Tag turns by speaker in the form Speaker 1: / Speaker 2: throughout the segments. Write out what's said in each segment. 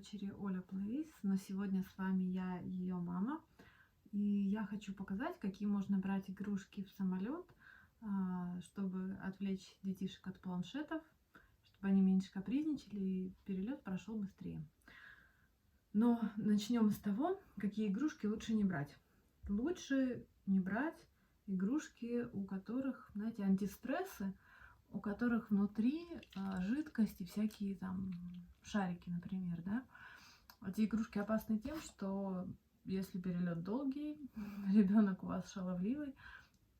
Speaker 1: дочери Оля Плейс, но сегодня с вами я, ее мама. И я хочу показать, какие можно брать игрушки в самолет, чтобы отвлечь детишек от планшетов, чтобы они меньше капризничали и перелет прошел быстрее. Но начнем с того, какие игрушки лучше не брать. Лучше не брать игрушки, у которых, знаете, антистрессы, у которых внутри жидкости, всякие там шарики, например, да. Эти игрушки опасны тем, что если перелет долгий, ребенок у вас шаловливый,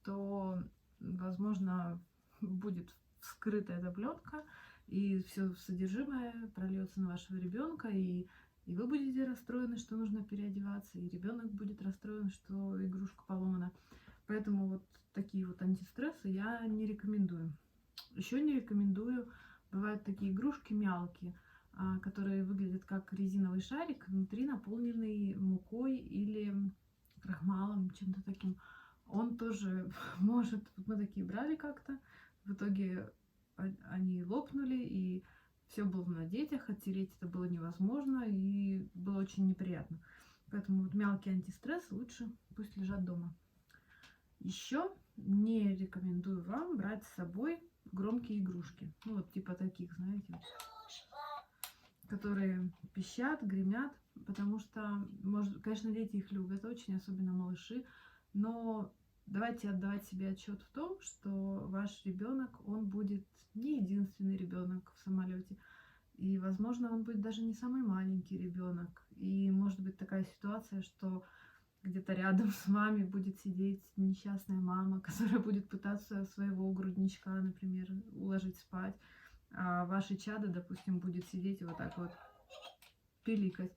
Speaker 1: то, возможно, будет вскрыта эта пленка, и все содержимое прольется на вашего ребенка, и вы будете расстроены, что нужно переодеваться, и ребенок будет расстроен, что игрушка поломана. Поэтому вот такие вот антистрессы я не рекомендую. Еще не рекомендую, бывают такие игрушки мялки, которые выглядят как резиновый шарик, внутри наполненный мукой или крахмалом, чем-то таким. Он тоже может... Мы такие брали как-то, в итоге они лопнули, и все было на детях, оттереть это было невозможно, и было очень неприятно. Поэтому вот мелкий антистресс лучше пусть лежат дома. Еще не рекомендую вам брать с собой громкие игрушки. Ну вот типа таких, знаете, которые пищат, гремят, потому что, может, конечно, дети их любят очень, особенно малыши, но давайте отдавать себе отчет в том, что ваш ребенок, он будет не единственный ребенок в самолете, и, возможно, он будет даже не самый маленький ребенок, и может быть такая ситуация, что где-то рядом с вами будет сидеть несчастная мама, которая будет пытаться своего грудничка, например, уложить спать, а ваше чадо, допустим, будет сидеть и вот так вот пиликать.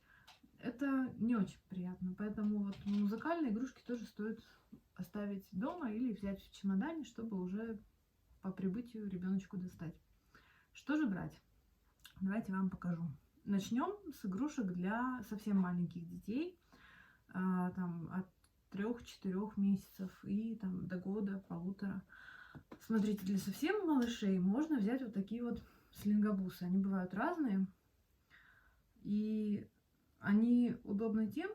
Speaker 1: Это не очень приятно. Поэтому вот музыкальные игрушки тоже стоит оставить дома или взять в чемодане, чтобы уже по прибытию ребеночку достать. Что же брать? Давайте вам покажу. Начнем с игрушек для совсем маленьких детей, там от 3-4 месяцев и там до года, полутора. Смотрите, для совсем малышей можно взять вот такие вот слингобусы. Они бывают разные, и они удобны тем,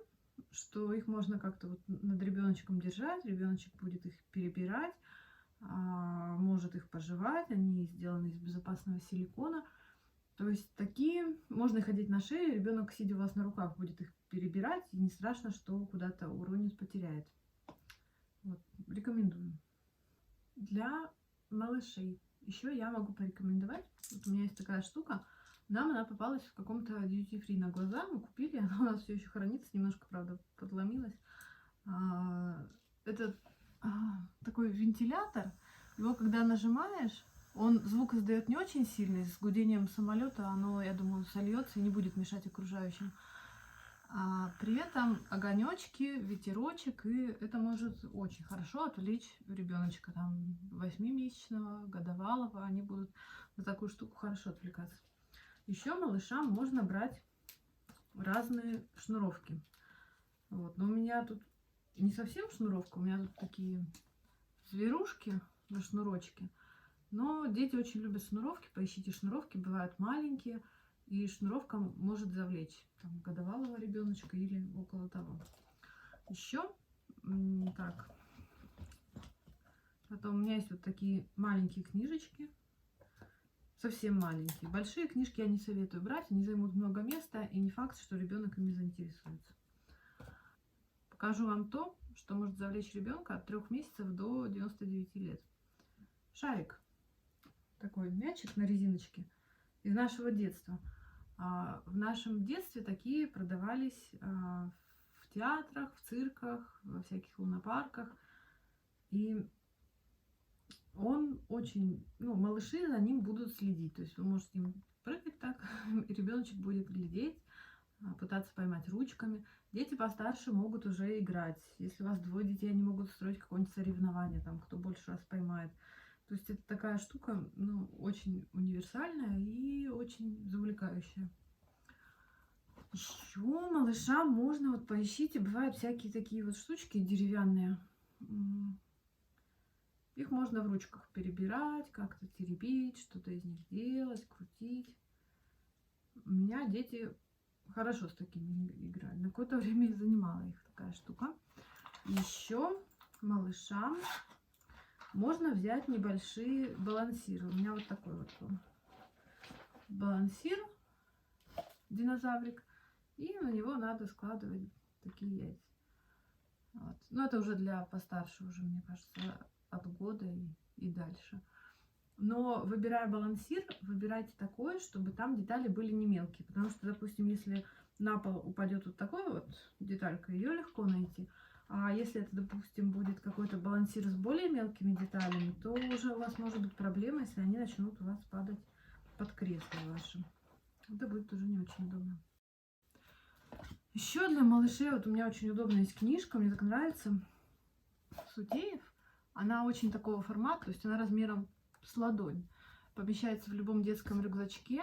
Speaker 1: что их можно как-то вот над ребеночком держать, ребеночек будет их перебирать, может их пожевать, они сделаны из безопасного силикона. То есть такие, можно их одеть на шею, ребенок, сидя у вас на руках, будет их перебирать, и не страшно, что куда-то уронит, потеряет. Вот, рекомендую. Для малышей еще я могу порекомендовать. Вот у меня есть такая штука. Нам она попалась в каком-то duty-free на глаза. Мы купили, она у нас все еще хранится. Немножко, правда, подломилась. Это такой вентилятор. Его, когда нажимаешь, он звук издает не очень сильный. С гудением самолета оно, я думаю, сольется и не будет мешать окружающим. При этом огонечки, ветерочек, и это может очень хорошо отвлечь ребеночка, там 8-месячного, годовалого, они будут на такую штуку хорошо отвлекаться. Еще малышам можно брать разные шнуровки. Вот. Но у меня тут не совсем шнуровка, у меня тут такие зверушки на шнурочке. Но дети очень любят шнуровки, поищите шнуровки, бывают маленькие. И шнуровка может завлечь там, годовалого ребеночка или около того. Еще так. Потом у меня есть вот такие маленькие книжечки. Совсем маленькие. Большие книжки я не советую брать. Они займут много места. И не факт, что ребенок ими заинтересуется. Покажу вам то, что может завлечь ребенка от 3 месяцев до 99 лет. Шарик. Такой мячик на резиночке. Из нашего детства. В нашем детстве такие продавались в театрах, в цирках, во всяких лунопарках. И он очень... малыши за ним будут следить. То есть вы можете им прыгать так, и ребеночек будет глядеть, пытаться поймать ручками. Дети постарше могут уже играть. Если у вас 2 детей, они могут устроить какое-нибудь соревнование, там, кто больше раз поймает. То есть это такая штука, очень универсальная и очень завлекающая. Еще малышам можно, вот поищите, бывают всякие такие вот штучки деревянные. Их можно в ручках перебирать, как-то теребить, что-то из них делать, крутить. У меня дети хорошо с такими играли. На какое-то время занимала их такая штука. Еще малышам можно взять небольшие балансиры. У меня вот такой вот балансир, динозаврик. И на него надо складывать такие яйца. Вот. Но это уже для постарше, уже, мне кажется, от года и дальше. Но выбирая балансир, выбирайте такой, чтобы там детали были не мелкие. Потому что, допустим, если на пол упадет вот такой вот деталька, ее легко найти. А если это, допустим, будет какой-то балансир с более мелкими деталями, то уже у вас может быть проблема, если они начнут у вас падать под кресло ваше. Это будет уже не очень удобно. Еще для малышей, вот у меня очень удобная есть книжка, мне так нравится, Сутеев. Она очень такого формата, то есть она размером с ладонь. Помещается в любом детском рюкзачке.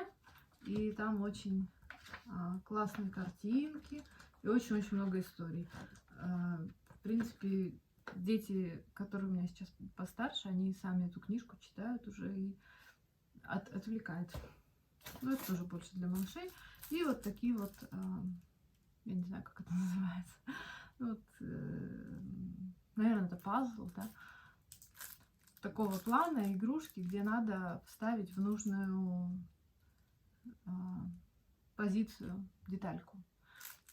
Speaker 1: И там очень классные картинки и очень-очень много историй. В принципе, дети, которые у меня сейчас постарше, они сами эту книжку читают уже и отвлекают. Но это тоже больше для малышей. И вот такие вот, я не знаю, как это называется. Вот, наверное, это пазл, да? Такого плана игрушки, где надо вставить в нужную позицию детальку.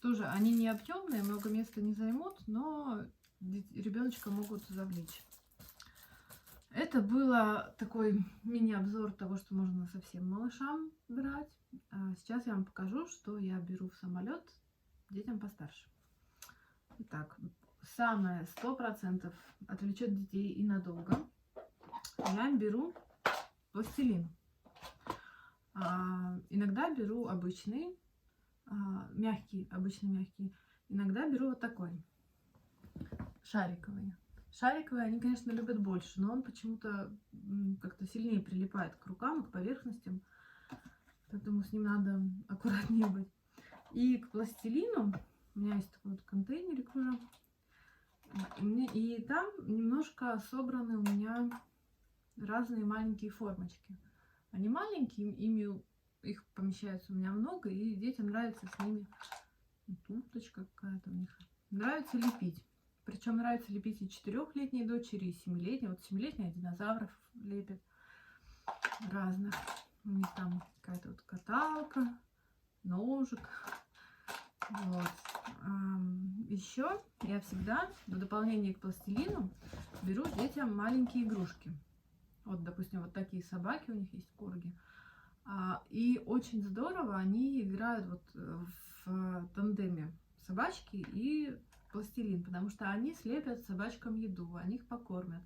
Speaker 1: Тоже они не объемные, много места не займут, но ребеночка могут завлечь. Это было такой мини-обзор того, что можно совсем малышам брать. Сейчас я вам покажу, что я беру в самолет детям постарше. Итак, самое 100% отвлечет детей и надолго. Я беру пластилин. Иногда беру обычный, мягкий, обычный мягкий. Иногда беру вот такой, шариковый. Шариковые они, конечно, любят больше, но он почему-то как-то сильнее прилипает к рукам и к поверхностям. Поэтому с ним надо аккуратнее быть. И к пластилину у меня есть такой вот контейнерик уже. И там немножко собраны у меня разные маленькие формочки. Они маленькие, их помещается у меня много, и детям нравится с ними, туточка какая-то у них, нравится лепить. Причем нравится лепить и 4-летней дочери, и 7-летней. Вот 7-летняя динозавров лепит разных. У них там какая-то вот каталка, ножик. Вот. Еще я всегда в дополнение к пластилину беру детям маленькие игрушки. Вот, допустим, вот такие собаки у них есть, корги. И очень здорово они играют вот в тандеме собачки и пластилин, потому что они слепят собачкам еду, они их покормят.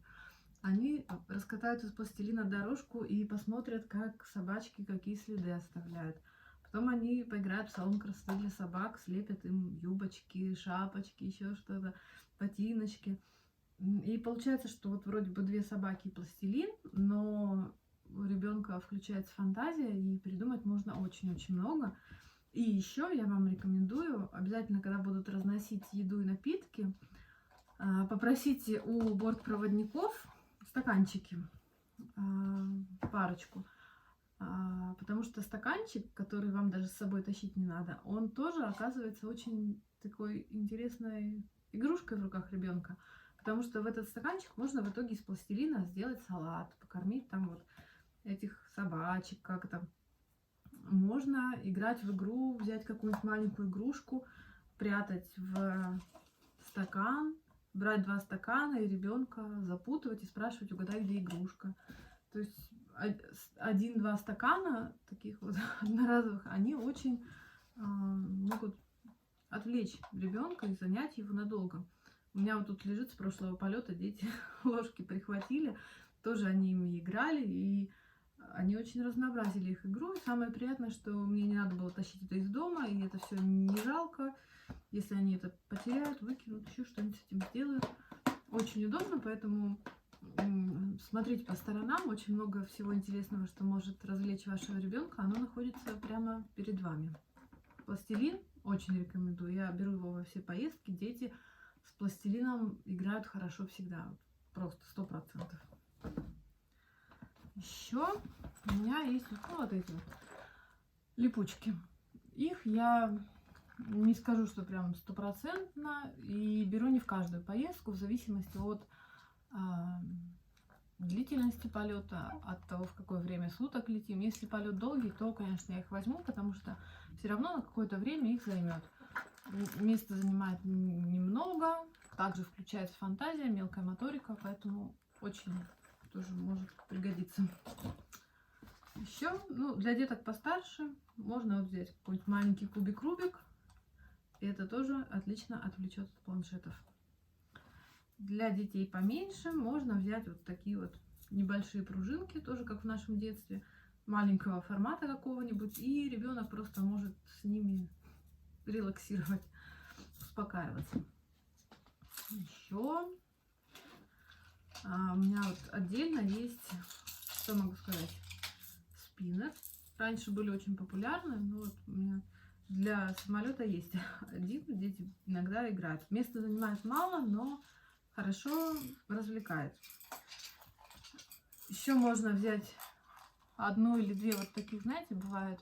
Speaker 1: Они раскатают из пластилина дорожку и посмотрят, как собачки какие следы оставляют. Потом они поиграют в салон красоты для собак, слепят им юбочки, шапочки, еще что-то, ботиночки. И получается, что вот вроде бы 2 собаки и пластилин, но у ребенка включается фантазия, и придумать можно очень-очень много. И еще я вам рекомендую, обязательно, когда будут разносить еду и напитки, попросите у бортпроводников стаканчики, парочку. Потому что стаканчик, который вам даже с собой тащить не надо, он тоже оказывается очень такой интересной игрушкой в руках ребенка. Потому что в этот стаканчик можно в итоге из пластилина сделать салат, покормить там вот этих собачек как-то. Можно играть в игру, взять какую-нибудь маленькую игрушку, прятать в стакан, брать 2 стакана и ребенка запутывать и спрашивать, угадай, где игрушка. То есть 1-2 стакана таких вот одноразовых, они очень могут отвлечь ребенка и занять его надолго. У меня вот тут лежит с прошлого полета, дети ложки прихватили, тоже они ими играли, и они очень разнообразили их игру. И самое приятное, что мне не надо было тащить это из дома, и это все не жалко. Если они это потеряют, выкинут, еще что-нибудь с этим сделают. Очень удобно, поэтому смотрите по сторонам. Очень много всего интересного, что может развлечь вашего ребенка. Оно находится прямо перед вами. Пластилин очень рекомендую. Я беру его во все поездки. Дети с пластилином играют хорошо всегда. Просто 100%. Еще у меня есть вот эти вот липучки. Их я Не скажу, что прям стопроцентно. И беру не в каждую поездку, в зависимости от длительности полета, от того, в какое время суток летим. Если полет долгий, то, конечно, я их возьму, потому что все равно на какое-то время их займет. Место занимает немного, также включается фантазия, мелкая моторика, поэтому очень тоже может пригодиться. Еще, ну, для деток постарше можно вот взять какой-нибудь маленький кубик Рубик. И это тоже отлично отвлечет от планшетов. Для детей поменьше можно взять вот такие вот небольшие пружинки, тоже как в нашем детстве, маленького формата какого-нибудь, и ребенок просто может с ними релаксировать, успокаиваться. Еще у меня вот отдельно есть, что могу сказать, спиннер. Раньше были очень популярны, но вот у меня для самолета есть один, дети иногда играют. Место занимает мало, но хорошо развлекает. Еще можно взять одну или две вот таких, знаете, бывают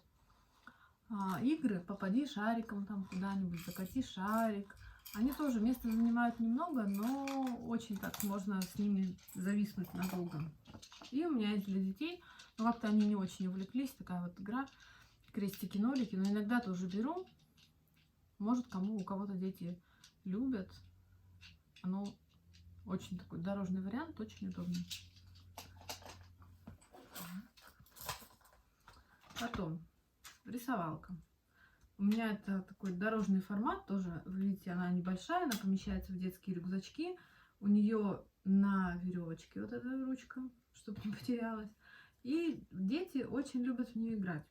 Speaker 1: игры, попади шариком там куда-нибудь, закати шарик. Они тоже место занимают немного, но очень так можно с ними зависнуть надолго. И у меня есть для детей, но как-то они не очень увлеклись, такая вот игра, крестики-нолики, но иногда тоже беру. Может, у кого-то дети любят. Оно очень такой дорожный вариант, очень удобный. Потом рисовалка. У меня это такой дорожный формат, тоже, вы видите, она небольшая, она помещается в детские рюкзачки. У нее на веревочке вот эта ручка, чтобы не потерялась. И дети очень любят в нее играть.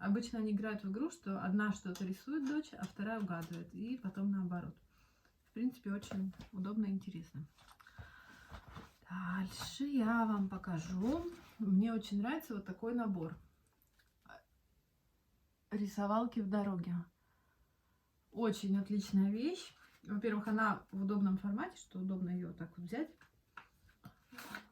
Speaker 1: Обычно они играют в игру, что одна что-то рисует дочь, а вторая угадывает. И потом наоборот. В принципе, очень удобно и интересно. Дальше я вам покажу. Мне очень нравится вот такой набор. Рисовалки в дороге. Очень отличная вещь. Во-первых, она в удобном формате, что удобно ее вот так вот взять.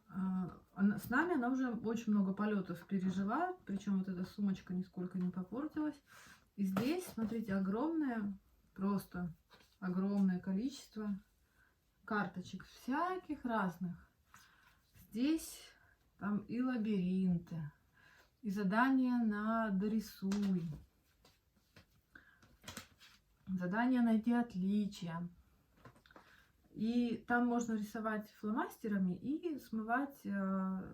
Speaker 1: С нами она уже очень много полетов пережила, причем вот эта сумочка нисколько не попортилась. И здесь, смотрите, огромное, просто огромное количество карточек всяких разных. Здесь там и лабиринты, и задания на дорисуй, задание найти отличия. И там можно рисовать фломастерами и смывать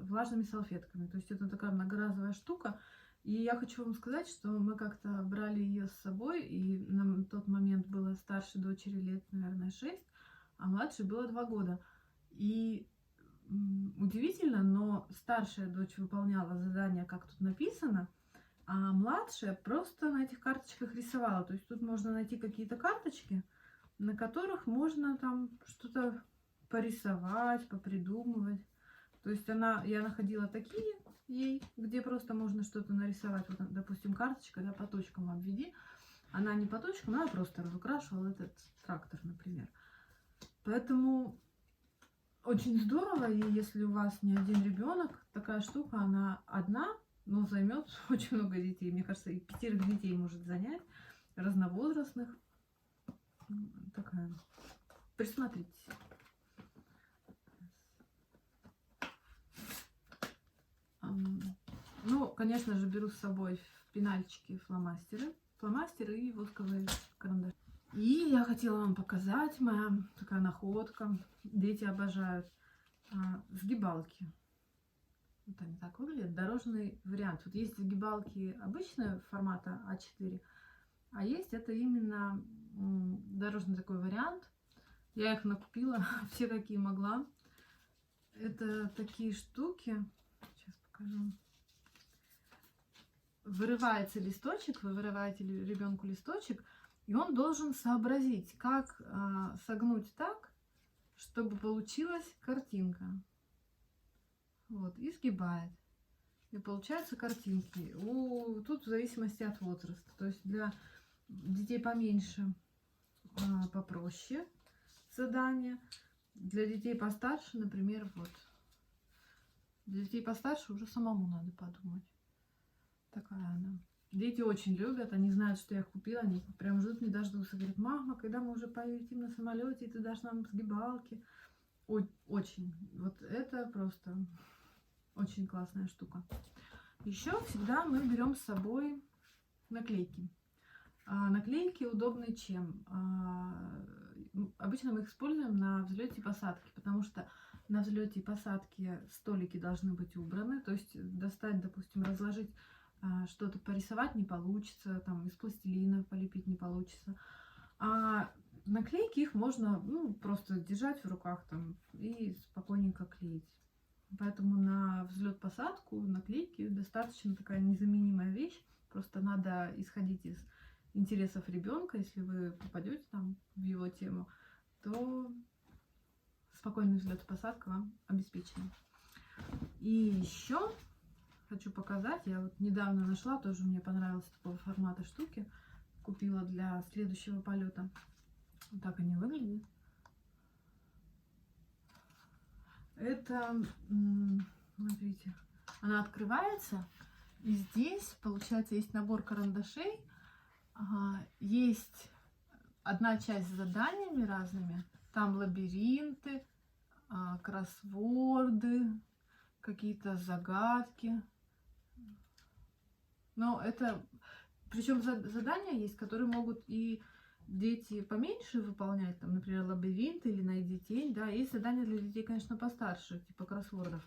Speaker 1: влажными салфетками. То есть это такая многоразовая штука. И я хочу вам сказать, что мы как-то брали ее с собой, и на тот момент было старшей дочери лет, наверное, 6, а младшей было 2 года. И удивительно, но старшая дочь выполняла задание, как тут написано, а младшая просто на этих карточках рисовала. То есть тут можно найти какие-то карточки, на которых можно там что-то порисовать, попридумывать. То есть я находила такие ей, где просто можно что-то нарисовать. Вот, допустим, карточка, да, по точкам обведи. Она не по точкам, она просто разукрашивала этот трактор, например. Поэтому очень здорово, и если у вас не один ребенок, такая штука, она одна, но займет очень много детей. Мне кажется, и 5 детей может занять, разновозрастных. Такая. Присмотритесь. Ну, конечно же, беру с собой в пенальчики фломастеры и восковые карандаши. И я хотела вам показать, моя такая находка. Дети обожают сгибалки. Вот они так выглядят. Дорожный вариант. Вот есть сгибалки обычного формата А4, а есть это именно дорожный такой вариант. Я их накупила все, какие могла. Это такие штуки. Сейчас покажу. Вырывается листочек, вы вырываете ребенку листочек, и он должен сообразить, как согнуть так, чтобы получилась картинка. Вот, и сгибает. И получаются картинки. Тут в зависимости от возраста. То есть для детей поменьше попроще задание. Для детей постарше, например, вот. Для детей постарше уже самому надо подумать. Такая она. Дети очень любят, они знают, что я их купила, они прям ждут, не дождутся. Говорят, мама, когда мы уже полетим на самолете, и ты дашь нам сгибалки. Очень. Вот это просто очень классная штука. Еще всегда мы берем с собой наклейки. Наклейки удобны чем? Обычно мы их используем на взлете и посадке, потому что на взлете и посадке столики должны быть убраны, то есть достать, допустим, разложить что-то, порисовать не получится, там из пластилина полепить не получится. А наклейки их можно просто держать в руках там и спокойненько клеить. Поэтому на взлет-посадку наклейки достаточно такая незаменимая вещь. Просто надо исходить из интересов ребенка. Если вы попадете там в его тему, то спокойный взлет-посадка вам обеспечена. И еще хочу показать, я вот недавно нашла, тоже мне понравилось такого формата штуки, купила для следующего полета. Вот так они выглядят. Это, смотрите, она открывается, и здесь, получается, есть набор карандашей, есть одна часть с заданиями разными, там лабиринты, кроссворды, какие-то загадки. Но это, причем задания есть, которые могут и дети поменьше выполнять, там, например, лабиринт или найди тень, да, есть задания для детей, конечно, постарше, типа кроссвордов.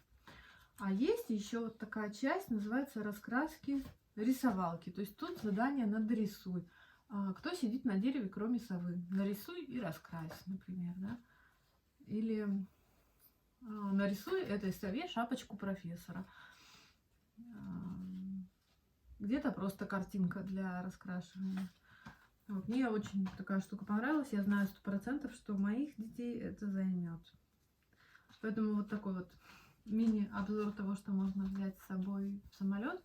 Speaker 1: А есть еще вот такая часть, называется раскраски рисовалки, то есть тут задание на дорисуй. Кто сидит на дереве, кроме совы? Нарисуй и раскрась, например, да. Или нарисуй этой сове шапочку профессора. Где-то просто картинка для раскрашивания. Вот, мне очень такая штука понравилась. Я знаю 100%, что моих детей это займет. Поэтому вот такой вот мини-обзор того, что можно взять с собой в самолет.